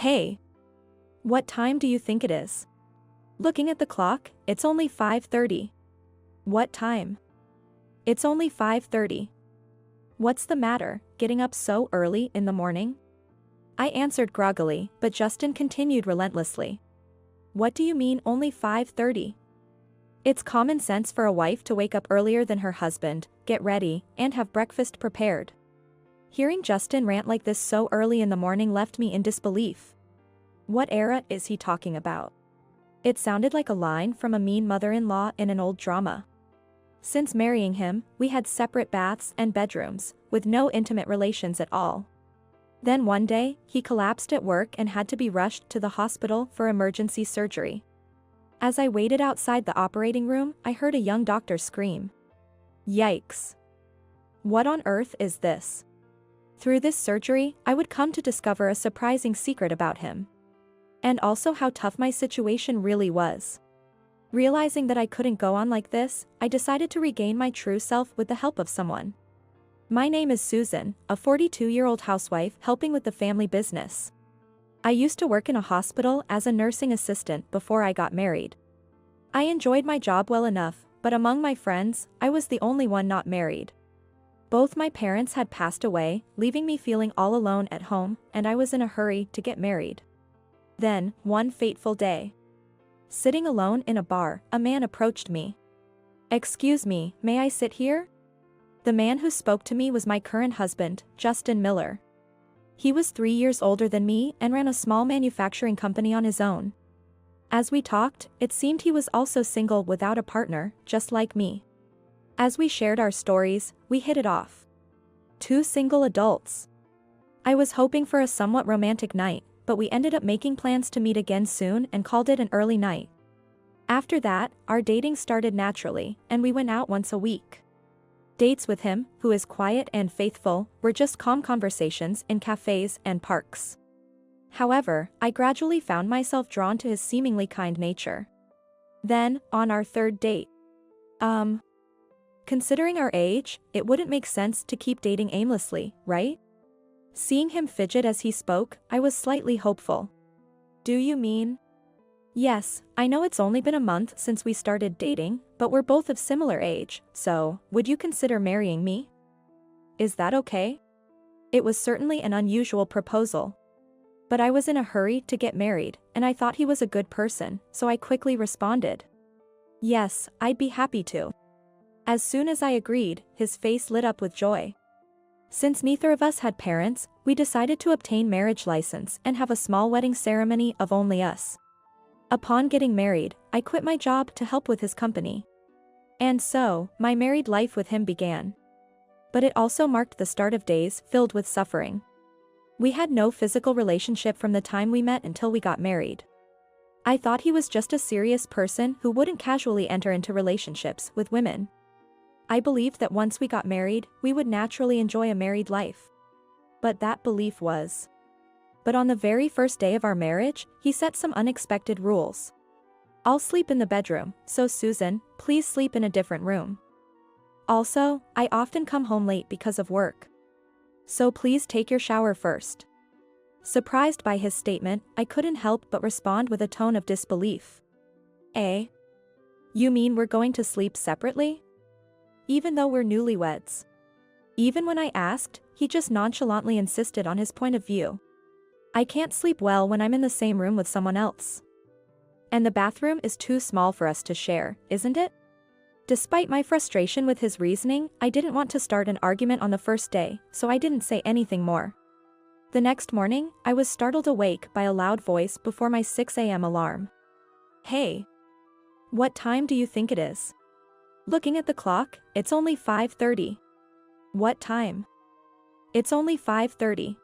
Hey, what time do you think it is? Looking at the clock, it's only 5:30. What time? It's only 5:30. What's the matter, getting up so early in the morning? I answered groggily, but Justin continued relentlessly. What do you mean only 5:30? It's common sense for a wife to wake up earlier than her husband, get ready, and have breakfast prepared. Hearing Justin rant like this so early in the morning left me in disbelief. What era is he talking about? It sounded like a line from a mean mother-in-law in an old drama. Since marrying him, we had separate baths and bedrooms, with no intimate relations at all. Then one day, he collapsed at work and had to be rushed to the hospital for emergency surgery. As I waited outside the operating room, I heard a young doctor scream. Yikes! What on earth is this? Through this surgery, I would come to discover a surprising secret about him. And also how tough my situation really was. Realizing that I couldn't go on like this, I decided to regain my true self with the help of someone. My name is Susan, a 42-year-old housewife helping with the family business. I used to work in a hospital as a nursing assistant before I got married. I enjoyed my job well enough, but among my friends, I was the only one not married. Both my parents had passed away, leaving me feeling all alone at home, and I was in a hurry to get married. Then, one fateful day. Sitting alone in a bar, a man approached me. Excuse me, may I sit here? The man who spoke to me was my current husband, Justin Miller. He was 3 years older than me and ran a small manufacturing company on his own. As we talked, it seemed he was also single without a partner, just like me. As we shared our stories, we hit it off. 2 single adults. I was hoping for a somewhat romantic night, but we ended up making plans to meet again soon and called it an early night. After that, our dating started naturally, and we went out once a week. Dates with him, who is quiet and faithful, were just calm conversations in cafes and parks. However, I gradually found myself drawn to his seemingly kind nature. Then, on our 3rd date. Considering our age, it wouldn't make sense to keep dating aimlessly, right? Seeing him fidget as he spoke, I was slightly hopeful. Do you mean? Yes, I know it's only been a month since we started dating, but we're both of similar age, so, would you consider marrying me? Is that okay? It was certainly an unusual proposal. But I was in a hurry to get married, and I thought he was a good person, so I quickly responded. Yes, I'd be happy to. As soon as I agreed, his face lit up with joy. Since neither of us had parents, we decided to obtain marriage license and have a small wedding ceremony of only us. Upon getting married, I quit my job to help with his company. And so, my married life with him began. But it also marked the start of days filled with suffering. We had no physical relationship from the time we met until we got married. I thought he was just a serious person who wouldn't casually enter into relationships with women. I believed that once we got married, we would naturally enjoy a married life. But that belief was. But on the very first day of our marriage, he set some unexpected rules. I'll sleep in the bedroom, so Susan, please sleep in a different room. Also, I often come home late because of work. So please take your shower first. Surprised by his statement, I couldn't help but respond with a tone of disbelief. Eh? You mean we're going to sleep separately? Even though we're newlyweds. Even when I asked, he just nonchalantly insisted on his point of view. I can't sleep well when I'm in the same room with someone else. And the bathroom is too small for us to share, isn't it? Despite my frustration with his reasoning, I didn't want to start an argument on the first day, so I didn't say anything more. The next morning, I was startled awake by a loud voice before my 6 a.m. alarm. Hey! What time do you think it is? Looking at the clock, it's only 5:30. What time? It's only 5:30.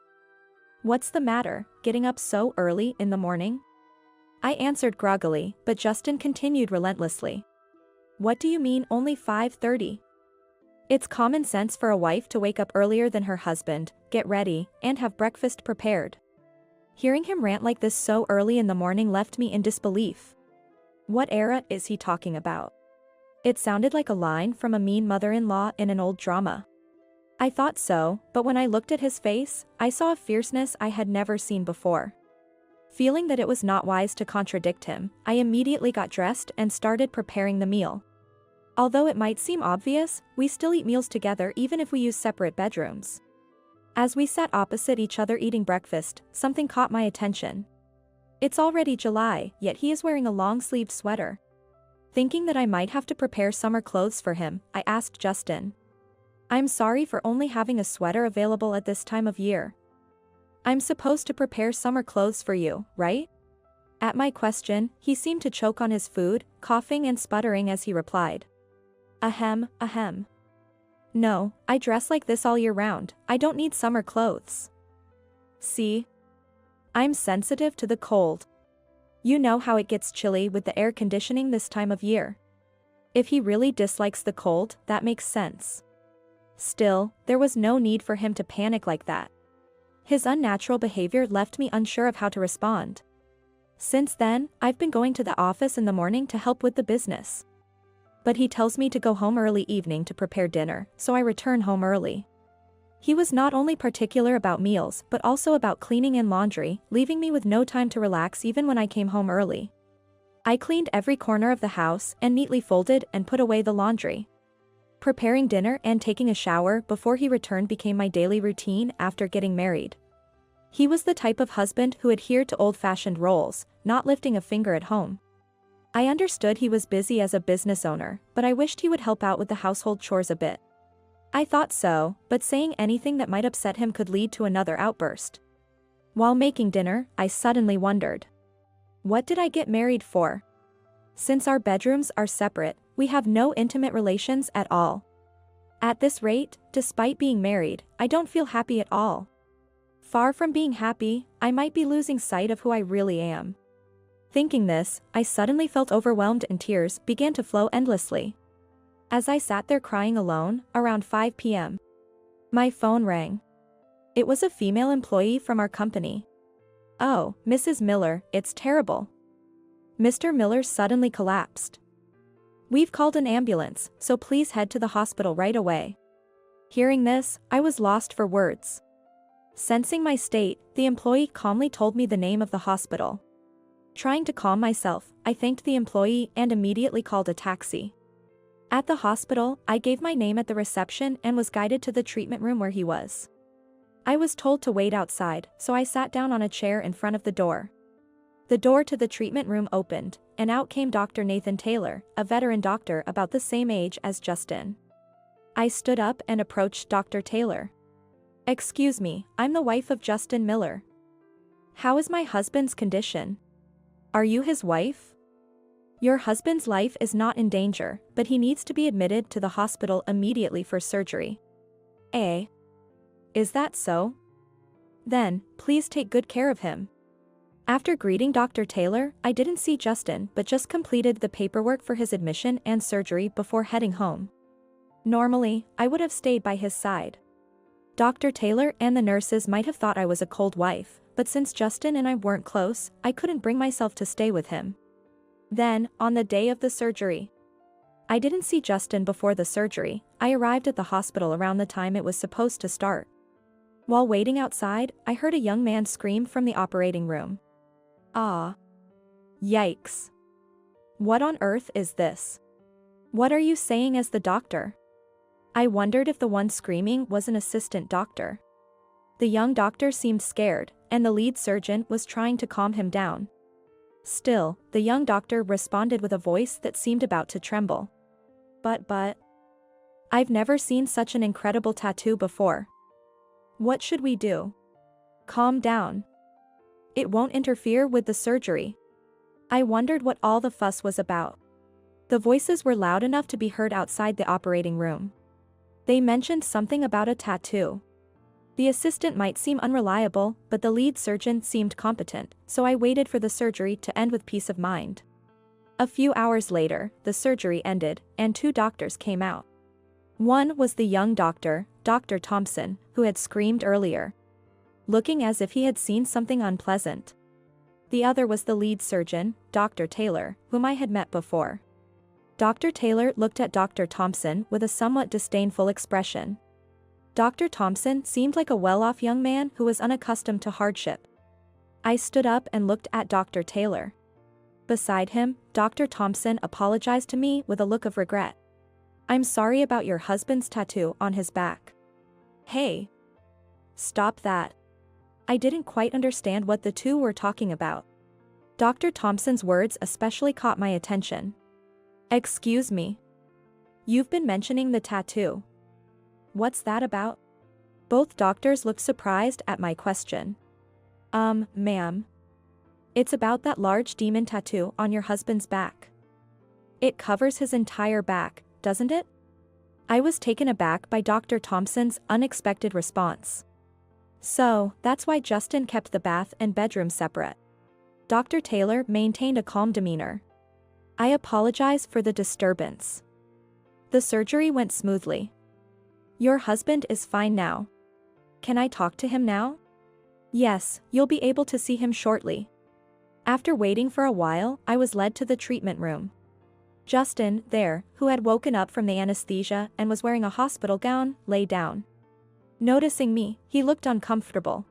What's the matter, getting up so early in the morning? I answered groggily, but Justin continued relentlessly. What do you mean only 5:30? It's common sense for a wife to wake up earlier than her husband, get ready, and have breakfast prepared. Hearing him rant like this so early in the morning left me in disbelief. What era is he talking about? It sounded like a line from a mean mother-in-law in an old drama. I thought so, but when I looked at his face, I saw a fierceness I had never seen before. Feeling that it was not wise to contradict him, I immediately got dressed and started preparing the meal. Although it might seem obvious, we still eat meals together even if we use separate bedrooms. As we sat opposite each other eating breakfast, something caught my attention. It's already July, yet he is wearing a long-sleeved sweater. Thinking that I might have to prepare summer clothes for him, I asked Justin. I'm sorry for only having a sweater available at this time of year. I'm supposed to prepare summer clothes for you, right? At my question, he seemed to choke on his food, coughing and sputtering as he replied. Ahem, ahem. No, I dress like this all year round, I don't need summer clothes. See? I'm sensitive to the cold. You know how it gets chilly with the air conditioning this time of year. If he really dislikes the cold, that makes sense. Still, there was no need for him to panic like that. His unnatural behavior left me unsure of how to respond. Since then, I've been going to the office in the morning to help with the business. But he tells me to go home early evening to prepare dinner, so I return home early. He was not only particular about meals but also about cleaning and laundry, leaving me with no time to relax even when I came home early. I cleaned every corner of the house and neatly folded and put away the laundry. Preparing dinner and taking a shower before he returned became my daily routine after getting married. He was the type of husband who adhered to old-fashioned roles, not lifting a finger at home. I understood he was busy as a business owner, but I wished he would help out with the household chores a bit. I thought so, but saying anything that might upset him could lead to another outburst. While making dinner, I suddenly wondered. What did I get married for? Since our bedrooms are separate, we have no intimate relations at all. At this rate, despite being married, I don't feel happy at all. Far from being happy, I might be losing sight of who I really am. Thinking this, I suddenly felt overwhelmed and tears began to flow endlessly. As I sat there crying alone, around 5 p.m., my phone rang. It was a female employee from our company. Oh, Mrs. Miller, it's terrible. Mr. Miller suddenly collapsed. We've called an ambulance, so please head to the hospital right away. Hearing this, I was lost for words. Sensing my state, the employee calmly told me the name of the hospital. Trying to calm myself, I thanked the employee and immediately called a taxi. At the hospital, I gave my name at the reception and was guided to the treatment room where he was. I was told to wait outside, so I sat down on a chair in front of the door. The door to the treatment room opened, and out came Dr. Nathan Taylor, a veteran doctor about the same age as Justin. I stood up and approached Dr. Taylor. Excuse me, I'm the wife of Justin Miller. How is my husband's condition? Are you his wife? Your husband's life is not in danger, but he needs to be admitted to the hospital immediately for surgery. Eh? Is that so? Then, please take good care of him. After greeting Dr. Taylor, I didn't see Justin but just completed the paperwork for his admission and surgery before heading home. Normally, I would have stayed by his side. Dr. Taylor and the nurses might have thought I was a cold wife, but since Justin and I weren't close, I couldn't bring myself to stay with him. Then, on the day of the surgery, I didn't see Justin before the surgery. I arrived at the hospital around the time it was supposed to start. While waiting outside, I heard a young man scream from the operating room. Ah. Yikes. What on earth is this? What are you saying as the doctor? I wondered if the one screaming was an assistant doctor. The young doctor seemed scared, and the lead surgeon was trying to calm him down. Still, the young doctor responded with a voice that seemed about to tremble. But, I've never seen such an incredible tattoo before. What should we do? Calm down. It won't interfere with the surgery. I wondered what all the fuss was about. The voices were loud enough to be heard outside the operating room. They mentioned something about a tattoo. The assistant might seem unreliable, but the lead surgeon seemed competent, so I waited for the surgery to end with peace of mind. A few hours later, the surgery ended, and 2 doctors came out. One was the young doctor, Dr. Thompson, who had screamed earlier, looking as if he had seen something unpleasant. The other was the lead surgeon, Dr. Taylor, whom I had met before. Dr. Taylor looked at Dr. Thompson with a somewhat disdainful expression. Dr. Thompson seemed like a well-off young man who was unaccustomed to hardship. I stood up and looked at Dr. Taylor. Beside him, Dr. Thompson apologized to me with a look of regret. I'm sorry about your husband's tattoo on his back. Hey. Stop that. I didn't quite understand what the two were talking about. Dr. Thompson's words especially caught my attention. Excuse me. You've been mentioning the tattoo. What's that about? Both doctors looked surprised at my question. Ma'am. It's about that large demon tattoo on your husband's back. It covers his entire back, doesn't it? I was taken aback by Dr. Thompson's unexpected response. So, that's why Justin kept the bath and bedroom separate. Dr. Taylor maintained a calm demeanor. I apologize for the disturbance. The surgery went smoothly. Your husband is fine now. Can I talk to him now? Yes, you'll be able to see him shortly. After waiting for a while, I was led to the treatment room. Justin, there, who had woken up from the anesthesia and was wearing a hospital gown, lay down. Noticing me, he looked uncomfortable.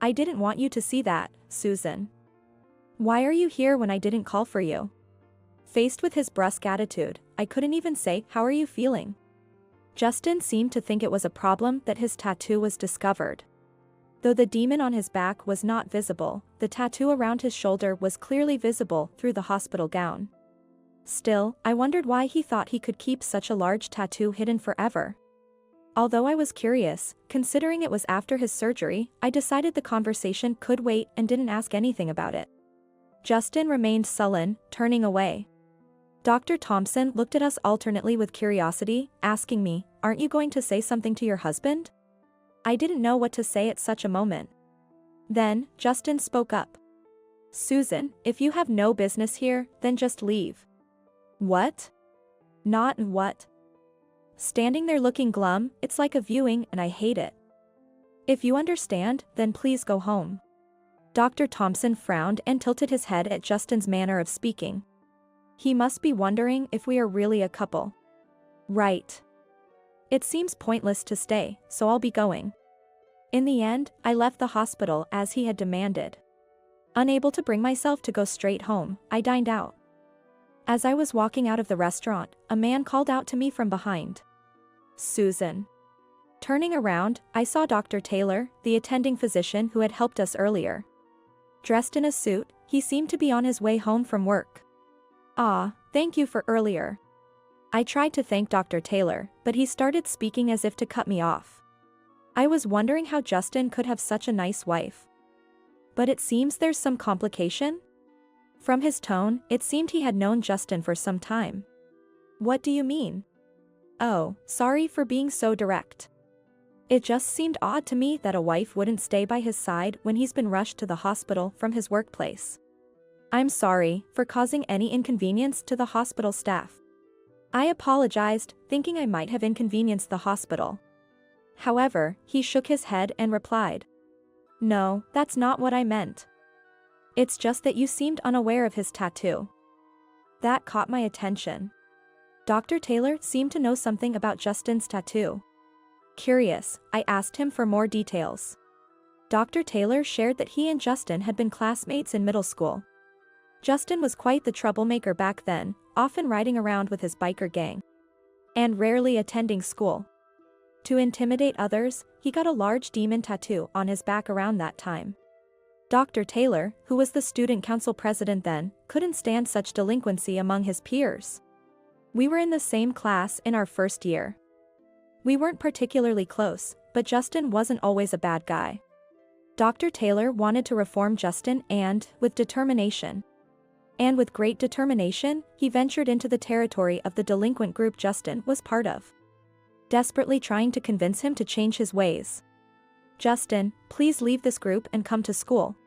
I didn't want you to see that, Susan. Why are you here when I didn't call for you? Faced with his brusque attitude, I couldn't even say, how are you feeling? Justin seemed to think it was a problem that his tattoo was discovered. Though the demon on his back was not visible, the tattoo around his shoulder was clearly visible through the hospital gown. Still, I wondered why he thought he could keep such a large tattoo hidden forever. Although I was curious, considering it was after his surgery, I decided the conversation could wait and didn't ask anything about it. Justin remained sullen, turning away. Dr. Thompson looked at us alternately with curiosity, asking me, aren't you going to say something to your husband? I didn't know what to say at such a moment. Then, Justin spoke up. Susan, if you have no business here, then just leave. What? Not what? Standing there looking glum, it's like a viewing and I hate it. If you understand, then please go home. Dr. Thompson frowned and tilted his head at Justin's manner of speaking. He must be wondering if we are really a couple. Right. It seems pointless to stay, so I'll be going. In the end, I left the hospital as he had demanded. Unable to bring myself to go straight home, I dined out. As I was walking out of the restaurant, a man called out to me from behind. Susan. Turning around, I saw Dr. Taylor, the attending physician who had helped us earlier. Dressed in a suit, he seemed to be on his way home from work. Thank you for earlier. I tried to thank Dr. Taylor, but he started speaking as if to cut me off. I was wondering how Justin could have such a nice wife. But it seems there's some complication? From his tone, it seemed he had known Justin for some time. What do you mean? Oh, sorry for being so direct. It just seemed odd to me that a wife wouldn't stay by his side when he's been rushed to the hospital from his workplace. I'm sorry for causing any inconvenience to the hospital staff. I apologized, thinking I might have inconvenienced the hospital. However, he shook his head and replied. No, that's not what I meant. It's just that you seemed unaware of his tattoo. That caught my attention. Dr. Taylor seemed to know something about Justin's tattoo. Curious, I asked him for more details. Dr. Taylor shared that he and Justin had been classmates in middle school. Justin was quite the troublemaker back then, often riding around with his biker gang. And rarely attending school. To intimidate others, he got a large demon tattoo on his back around that time. Dr. Taylor, who was the student council president then, couldn't stand such delinquency among his peers. We were in the same class in our first year. We weren't particularly close, but Justin wasn't always a bad guy. Dr. Taylor wanted to reform Justin and, with great determination, he ventured into the territory of the delinquent group Justin was part of. Desperately trying to convince him to change his ways. Justin, please leave this group and come to school.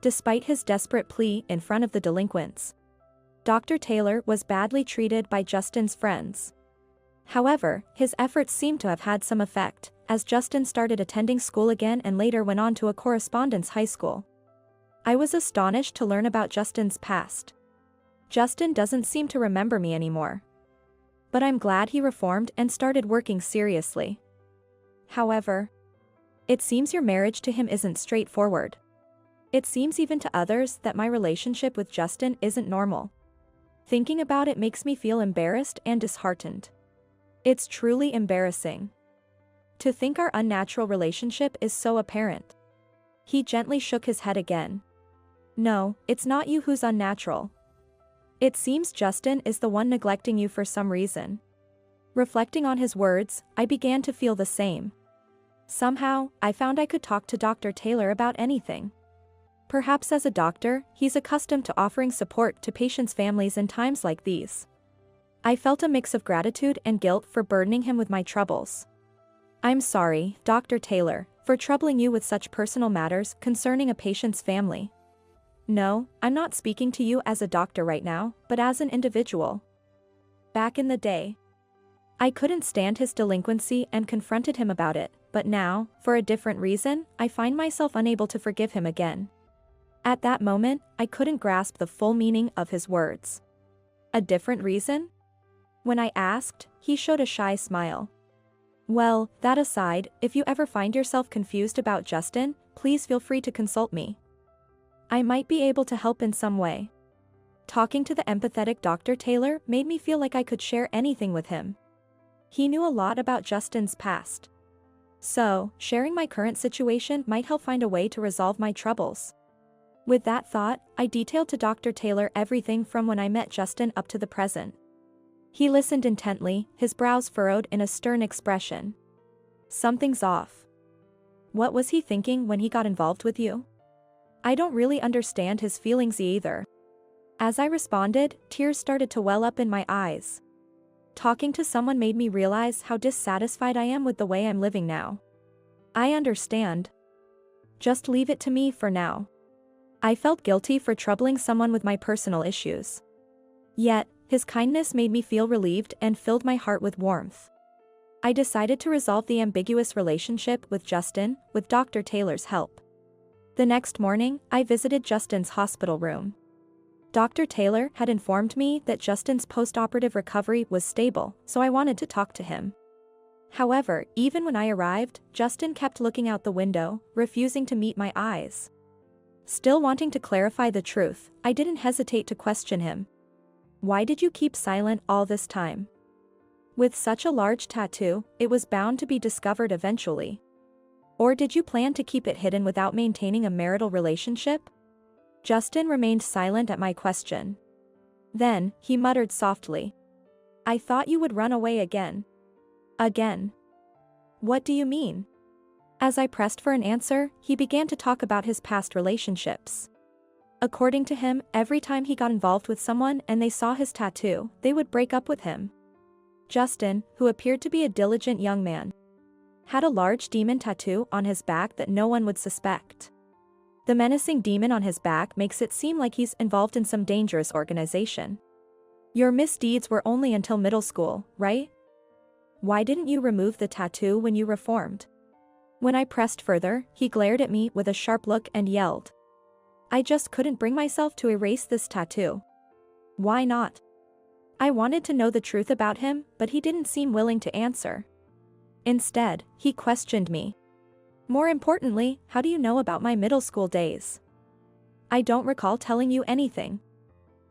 Despite his desperate plea in front of the delinquents, Dr. Taylor was badly treated by Justin's friends. However, his efforts seemed to have had some effect, as Justin started attending school again and later went on to a correspondence high school. I was astonished to learn about Justin's past. Justin doesn't seem to remember me anymore. But I'm glad he reformed and started working seriously. However, it seems your marriage to him isn't straightforward. It seems even to others that my relationship with Justin isn't normal. Thinking about it makes me feel embarrassed and disheartened. It's truly embarrassing. To think our unnatural relationship is so apparent. He gently shook his head again. No, it's not you who's unnatural. It seems Justin is the one neglecting you for some reason. Reflecting on his words, I began to feel the same. Somehow, I found I could talk to Dr. Taylor about anything. Perhaps as a doctor, he's accustomed to offering support to patients' families in times like these. I felt a mix of gratitude and guilt for burdening him with my troubles. I'm sorry, Dr. Taylor, for troubling you with such personal matters concerning a patient's family. No, I'm not speaking to you as a doctor right now, but as an individual. Back in the day, I couldn't stand his delinquency and confronted him about it, but now, for a different reason, I find myself unable to forgive him again. At that moment, I couldn't grasp the full meaning of his words. A different reason? When I asked, he showed a shy smile. Well, that aside, if you ever find yourself confused about Justin, please feel free to consult me. I might be able to help in some way. Talking to the empathetic Dr. Taylor made me feel like I could share anything with him. He knew a lot about Justin's past. So, sharing my current situation might help find a way to resolve my troubles. With that thought, I detailed to Dr. Taylor everything from when I met Justin up to the present. He listened intently, his brows furrowed in a stern expression. Something's off. What was he thinking when he got involved with you? I don't really understand his feelings either. As I responded, tears started to well up in my eyes. Talking to someone made me realize how dissatisfied I am with the way I'm living now. I understand. Just leave it to me for now. I felt guilty for troubling someone with my personal issues. Yet, his kindness made me feel relieved and filled my heart with warmth. I decided to resolve the ambiguous relationship with Justin, with Dr. Taylor's help. The next morning, I visited Justin's hospital room. Dr. Taylor had informed me that Justin's post-operative recovery was stable, so I wanted to talk to him. However, even when I arrived, Justin kept looking out the window, refusing to meet my eyes. Still wanting to clarify the truth, I didn't hesitate to question him. Why did you keep silent all this time? With such a large tattoo, it was bound to be discovered eventually. Or did you plan to keep it hidden without maintaining a marital relationship? Justin remained silent at my question. Then, he muttered softly. I thought you would run away again. Again? What do you mean? As I pressed for an answer, he began to talk about his past relationships. According to him, every time he got involved with someone and they saw his tattoo, they would break up with him. Justin, who appeared to be a diligent young man, had a large demon tattoo on his back that no one would suspect. The menacing demon on his back makes it seem like he's involved in some dangerous organization. Your misdeeds were only until middle school, right? Why didn't you remove the tattoo when you reformed? When I pressed further, he glared at me with a sharp look and yelled. I just couldn't bring myself to erase this tattoo. Why not? I wanted to know the truth about him, but he didn't seem willing to answer. Instead, he questioned me. More importantly, how do you know about my middle school days? I don't recall telling you anything.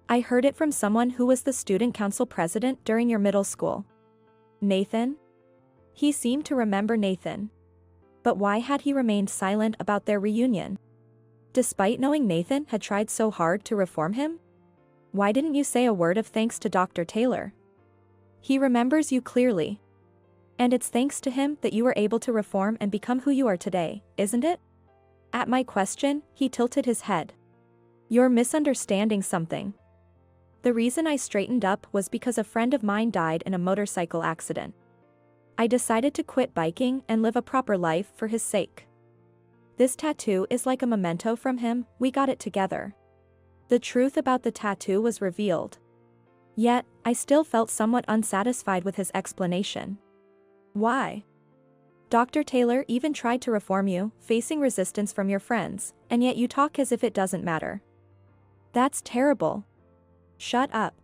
I heard it from someone who was the student council president during your middle school. Nathan? He seemed to remember Nathan. But why had he remained silent about their reunion? Despite knowing Nathan had tried so hard to reform him? Why didn't you say a word of thanks to Dr. Taylor? He remembers you clearly. And it's thanks to him that you were able to reform and become who you are today, isn't it? At my question, he tilted his head. You're misunderstanding something. The reason I straightened up was because a friend of mine died in a motorcycle accident. I decided to quit biking and live a proper life for his sake. This tattoo is like a memento from him, we got it together. The truth about the tattoo was revealed. Yet, I still felt somewhat unsatisfied with his explanation. Why? Dr. Taylor even tried to reform you, facing resistance from your friends, and yet you talk as if it doesn't matter. That's terrible. Shut up.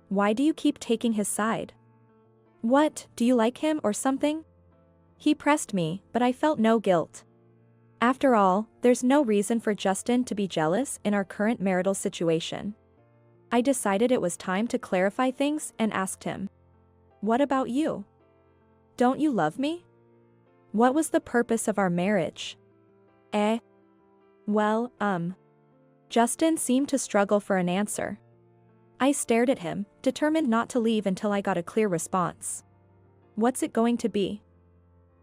Why do you keep taking his side? What, do you like him or something? He pressed me, but I felt no guilt. After all, there's no reason for Justin to be jealous in our current marital situation. I decided it was time to clarify things and asked him. What about you? Don't you love me? What was the purpose of our marriage? Well, Justin seemed to struggle for an answer. I stared at him, determined not to leave until I got a clear response. What's it going to be?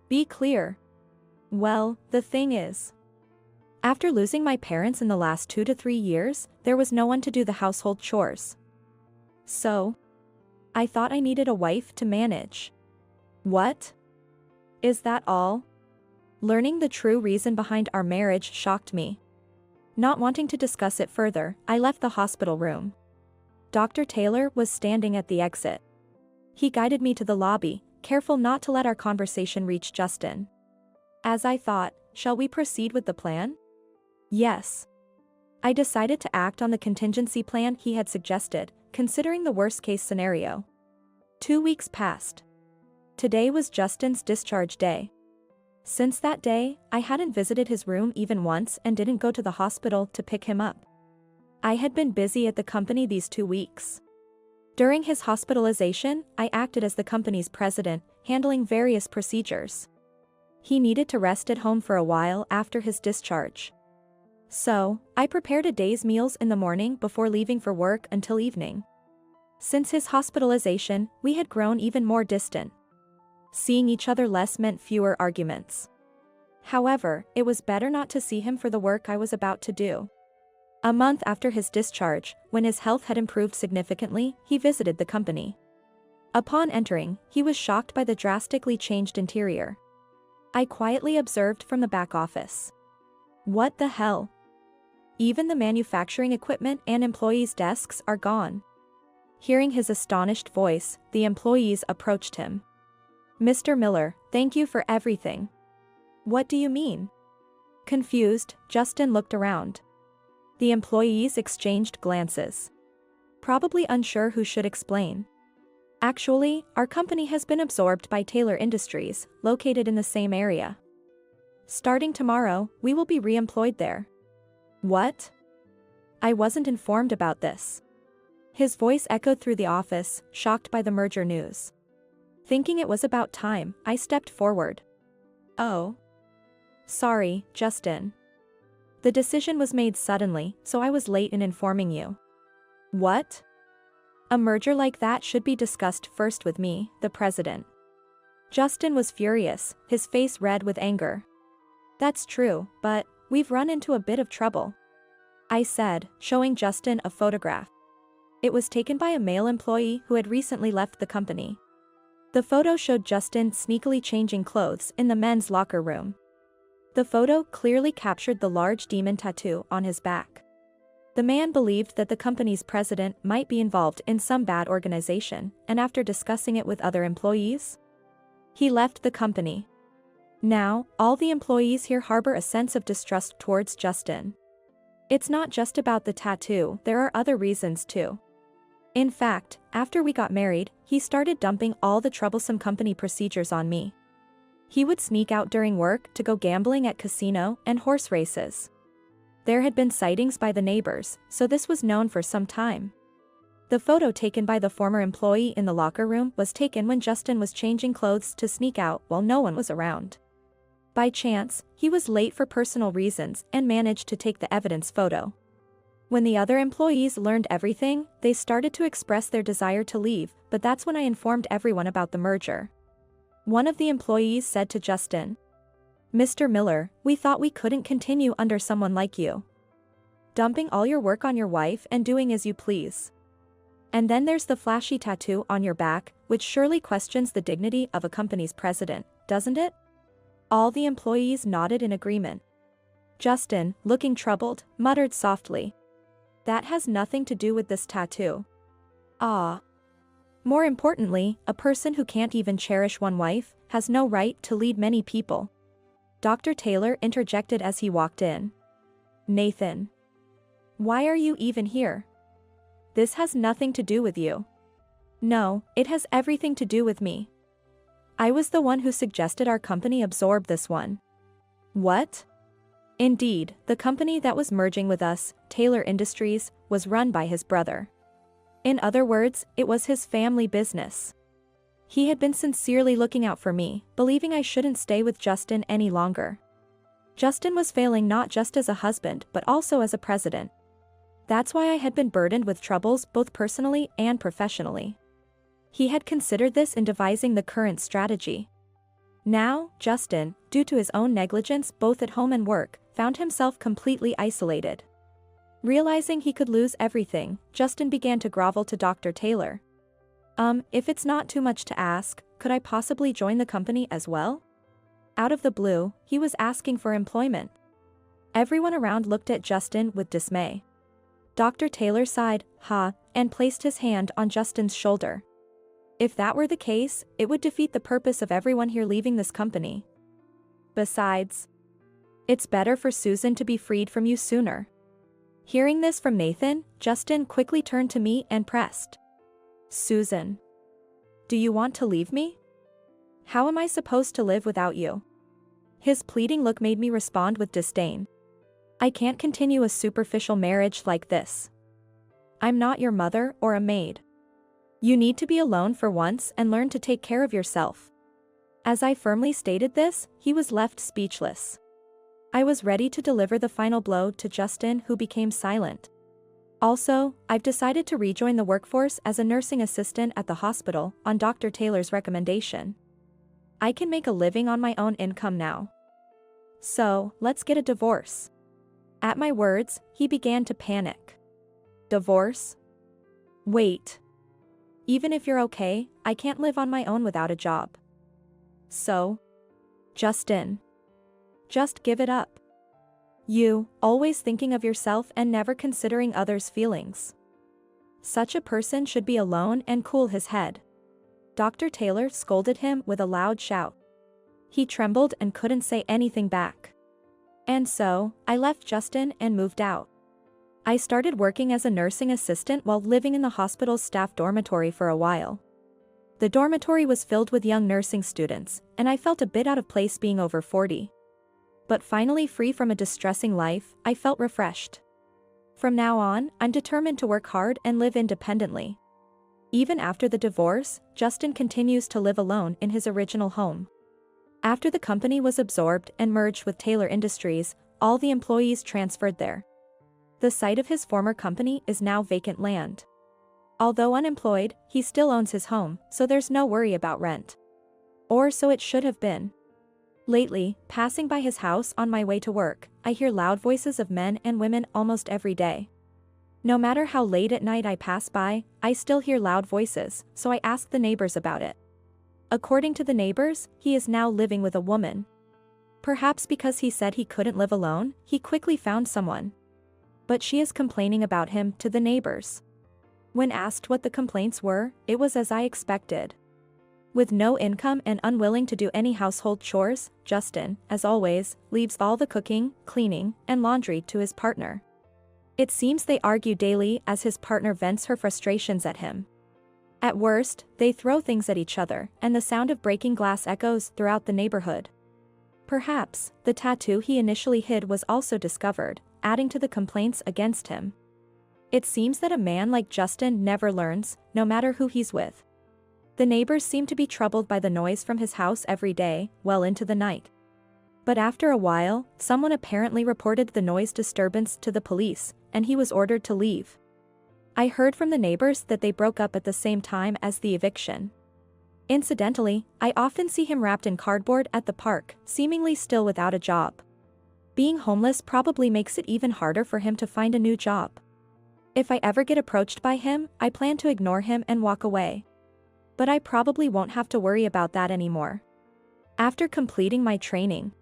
Be clear. Well, the thing is, after losing my parents in the last 2 to 3 years, there was no one to do the household chores. So, I thought I needed a wife to manage. What? Is that all? Learning the true reason behind our marriage shocked me. Not wanting to discuss it further, I left the hospital room. Dr. Taylor was standing at the exit. He guided me to the lobby, careful not to let our conversation reach Justin. As I thought, shall we proceed with the plan? Yes. I decided to act on the contingency plan he had suggested, considering the worst-case scenario. 2 weeks passed. Today was Justin's discharge day. Since that day, I hadn't visited his room even once and didn't go to the hospital to pick him up. I had been busy at the company these 2 weeks. During his hospitalization, I acted as the company's president, handling various procedures. He needed to rest at home for a while after his discharge. So, I prepared a day's meals in the morning before leaving for work until evening. Since his hospitalization, we had grown even more distant. Seeing each other less meant fewer arguments. However, it was better not to see him for the work I was about to do. A month after his discharge, when his health had improved significantly, he visited the company. Upon entering, he was shocked by the drastically changed interior. I quietly observed from the back office. What the hell? Even the manufacturing equipment and employees' desks are gone. Hearing his astonished voice, the employees approached him. Mr. Miller, thank you for everything. What do you mean? Confused, Justin looked around. The employees exchanged glances. Probably unsure who should explain. Actually, our company has been absorbed by Taylor Industries, located in the same area. Starting tomorrow, we will be re-employed there. What? I wasn't informed about this. His voice echoed through the office, shocked by the merger news. Thinking it was about time, I stepped forward. Oh. Sorry, Justin. The decision was made suddenly, so I was late in informing you. What? A merger like that should be discussed first with me, the president. Justin was furious, his face red with anger. That's true, but we've run into a bit of trouble, I said, showing Justin a photograph. It was taken by a male employee who had recently left the company. The photo showed Justin sneakily changing clothes in the men's locker room. The photo clearly captured the large demon tattoo on his back. The man believed that the company's president might be involved in some bad organization, and after discussing it with other employees, he left the company. Now, all the employees here harbor a sense of distrust towards Justin. It's not just about the tattoo, there are other reasons too. In fact, after we got married, he started dumping all the troublesome company procedures on me. He would sneak out during work to go gambling at casino and horse races. There had been sightings by the neighbors, so this was known for some time. The photo taken by the former employee in the locker room was taken when Justin was changing clothes to sneak out while no one was around. By chance, he was late for personal reasons and managed to take the evidence photo. When the other employees learned everything, they started to express their desire to leave, but that's when I informed everyone about the merger. One of the employees said to Justin, Mr. Miller, we thought we couldn't continue under someone like you. Dumping all your work on your wife and doing as you please. And then there's the flashy tattoo on your back, which surely questions the dignity of a company's president, doesn't it? All the employees nodded in agreement. Justin, looking troubled, muttered softly. That has nothing to do with this tattoo. Ah. More importantly, a person who can't even cherish one wife has no right to lead many people. Dr. Taylor interjected as he walked in. Nathan. Why are you even here? This has nothing to do with you. No, it has everything to do with me. I was the one who suggested our company absorb this one. What? Indeed, the company that was merging with us, Taylor Industries, was run by his brother. In other words, it was his family business. He had been sincerely looking out for me, believing I shouldn't stay with Justin any longer. Justin was failing not just as a husband but also as a president. That's why I had been burdened with troubles both personally and professionally. He had considered this in devising the current strategy. Now, Justin, due to his own negligence both at home and work, found himself completely isolated. Realizing he could lose everything, Justin began to grovel to Dr. Taylor. If it's not too much to ask, could I possibly join the company as well? Out of the blue, he was asking for employment. Everyone around looked at Justin with dismay. Dr. Taylor sighed, and placed his hand on Justin's shoulder. If that were the case, it would defeat the purpose of everyone here leaving this company. Besides, it's better for Susan to be freed from you sooner. Hearing this from Nathan, Justin quickly turned to me and pressed. Susan. Do you want to leave me? How am I supposed to live without you? His pleading look made me respond with disdain. I can't continue a superficial marriage like this. I'm not your mother or a maid. You need to be alone for once and learn to take care of yourself. As I firmly stated this, he was left speechless. I was ready to deliver the final blow to Justin, who became silent. Also, I've decided to rejoin the workforce as a nursing assistant at the hospital on Dr. Taylor's recommendation. I can make a living on my own income now. So, let's get a divorce. At my words, he began to panic. Divorce? Wait. Even if you're okay, I can't live on my own without a job. So? Justin. Just give it up. You, always thinking of yourself and never considering others' feelings. Such a person should be alone and cool his head. Dr. Taylor scolded him with a loud shout. He trembled and couldn't say anything back. And so, I left Justin and moved out. I started working as a nursing assistant while living in the hospital's staff dormitory for a while. The dormitory was filled with young nursing students, and I felt a bit out of place being over 40. But finally free from a distressing life, I felt refreshed. From now on, I'm determined to work hard and live independently. Even after the divorce, Justin continues to live alone in his original home. After the company was absorbed and merged with Taylor Industries, all the employees transferred there. The site of his former company is now vacant land. Although unemployed, he still owns his home, so there's no worry about rent. Or so it should have been. Lately, passing by his house on my way to work, I hear loud voices of men and women almost every day. No matter how late at night I pass by, I still hear loud voices, so I ask the neighbors about it. According to the neighbors, he is now living with a woman. Perhaps because he said he couldn't live alone, he quickly found someone. But she is complaining about him to the neighbors. When asked what the complaints were, it was as I expected. With no income and unwilling to do any household chores, Justin, as always, leaves all the cooking, cleaning, and laundry to his partner. It seems they argue daily as his partner vents her frustrations at him. At worst, they throw things at each other, and the sound of breaking glass echoes throughout the neighborhood. Perhaps, the tattoo he initially hid was also discovered, adding to the complaints against him. It seems that a man like Justin never learns, no matter who he's with. The neighbors seem to be troubled by the noise from his house every day, well into the night. But after a while, someone apparently reported the noise disturbance to the police, and he was ordered to leave. I heard from the neighbors that they broke up at the same time as the eviction. Incidentally, I often see him wrapped in cardboard at the park, seemingly still without a job. Being homeless probably makes it even harder for him to find a new job. If I ever get approached by him, I plan to ignore him and walk away. But I probably won't have to worry about that anymore. After completing my training,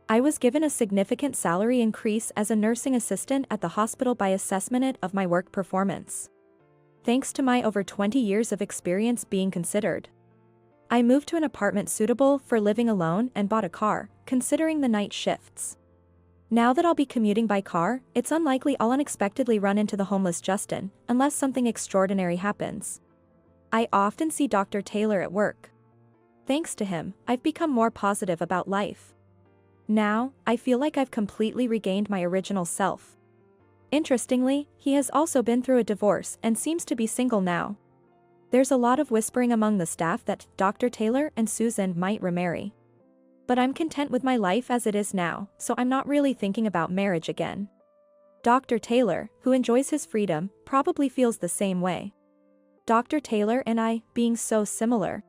I was given a significant salary increase as a nursing assistant at the hospital by assessment of my work performance. Thanks to my over 20 years of experience being considered, I moved to an apartment suitable for living alone and bought a car, considering the night shifts. Now that I'll be commuting by car, it's unlikely I'll unexpectedly run into the homeless Justin, unless something extraordinary happens. I often see Dr. Taylor at work. Thanks to him, I've become more positive about life. Now, I feel like I've completely regained my original self. Interestingly, he has also been through a divorce and seems to be single now. There's a lot of whispering among the staff that Dr. Taylor and Susan might remarry. But I'm content with my life as it is now, so I'm not really thinking about marriage again. Dr. Taylor, who enjoys his freedom, probably feels the same way. Dr. Taylor and I, being so similar.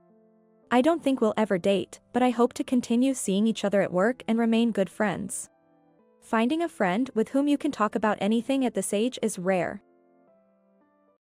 I don't think we'll ever date, but I hope to continue seeing each other at work and remain good friends. Finding a friend with whom you can talk about anything at this age is rare.